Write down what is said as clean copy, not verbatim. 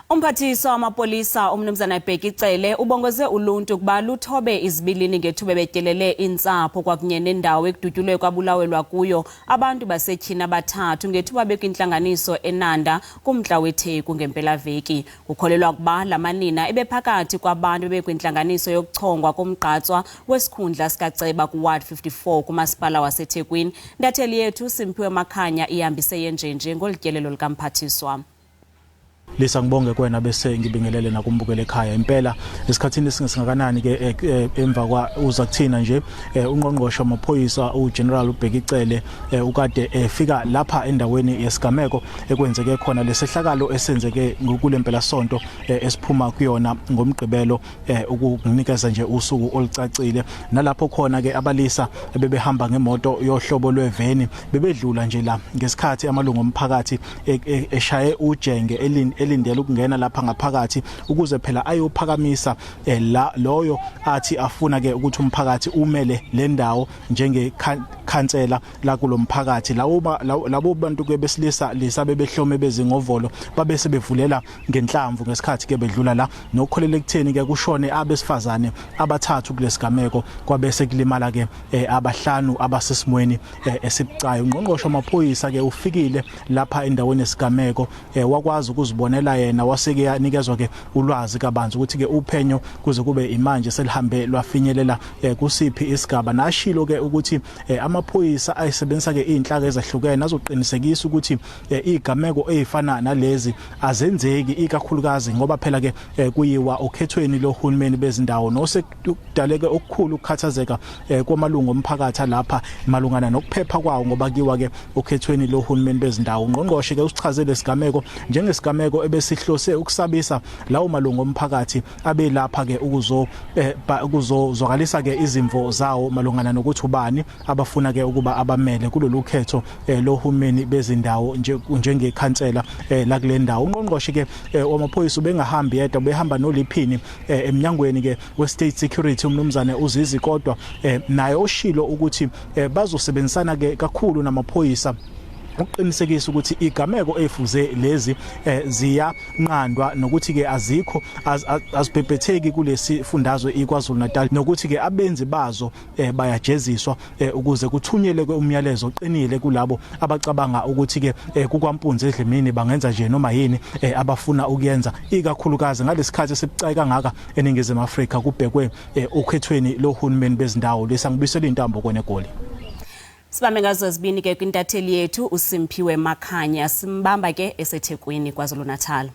Umphathiswa wamapolisa umnumzana Bheki Cele ubongoze uluntu ukuba luthobe izibilini ngethuba ebetyelele iintsipho kwakunye nendawo ekudutyulwe kwabulawelwa kuyo abantu basetyhini abathathu ngethuba bekwintlanganiso eNanda kumntla weTheku ngempelaveki. Kukholelwa ukuba la manina ebephakathi kwabantu bekwintlanganiso yokuchongwa komgqatswa wesikhundla sikaceba kuward 54 kumasipala waseThekwini. Intatheli yethu uSimphiwe Makhanya ihambise yenjenje ngolityelelo likamphathiswa. Lisa ngibonge kwena bese ngibingelele nakumbukele ekhaya impela esikhathini esingakanani ke emva kwa uza kuthina nje ungqongqoshe wamaphoyisa uGeneral Bheki Cele ukade efika lapha endaweni yesigameko ekwenzeke khona lesehlakalo esenzeke kulempela sonto esiphuma kuyona ngomgqibelo ukunikeza nje usuku olucacile nalapho khona ke abalisa bebehamba ngemoto yohlobo lweveni bebedlula nje la ngesikhathi amalungu omphakathi eshaye ujenge elindele ukungena lapha ngaphakathi ukuze phela ayophakamisa loyo athi afuna ke ukuthi umphakathi umele le ndawo njengekhansela la kulomphakathi labo bantu ke besilisa lisabe behlome bezingovolo babe sebevulela ngenhlamvu ngesikhathi ke bedlula la nokukholela ekutheni ke kushone abesifazane abathathu kulesigameko kwabese kulimala ke abahlanu abasesimweni esibucayi. Ungqongqoshe wamaphoyisa ke ufikile lapha endaweni yesigameko wakwazi ukuzibona yena waseke yanikezwa ke ulwazi kabanzi ukuthi ke uphenyo kuze kube imanje selihambe lwafinyelela kusiphi isigaba nashilo ke ukuthi amaphoyisa ayisebenzisa ke izinhlaka ezahlukene azoqinisekisa ukuthi igameko ezifana nalezi azenzeki ikakhulukazi ngoba phela ke kuyiwa okhethweni lohulumeni bezindawo nosekudaleke okukhulu ukukhathazeka kwamalungu omphakathi lapha malungana nokuphepha kwawo ngoba kiwa ke okhethweni lohulumeni bezindawo. Ungqongqoshe ke usichazele isigameko njengesigameko ebesihlose ukusabisa lawo malungu omphakathi abe lapha ke ukuzozwakalisa ke izimvo zawo malungana nokuthi ubani abafuna ke ukuba abamele kulolu khetho lohulumeni bezindawo njengekhansela la kule ndawo. Ungqongqoshe ke wamaphoyisa ubengahambi yedwa behamba noliphini eminyangweni ke we-state security umnumzana uzizi kodwa naye oshilo ukuthi bazosebenzisana ke kakhulu namaphoyisa ukuqinisekisa ukuthi igameko ezifuze lezi ziyanqandwa nokuthi ke azikho azibhebhetheki kulesi fundazwe iKwaZulu Natal nokuthi ke abenzi bazo bayajeziswa ukuze kuthunyelwe umyalezo oqinile kulabo abacabanga ukuthi ke kukwampunzi edlemini bangenza nje noma yini abafuna ukuyenza ikakhulukazi ngalesikhathi esibucayi kangaka eNingizimu Afrika kubhekwe okhethweni lohulumeni bezindawo lesangibisela intambo kwenegoli. Sibambe ngazo zibini ke kwintatheli yethu uSimphiwe Makhanya simbamba ke eseThekwini kwaZulu Natal.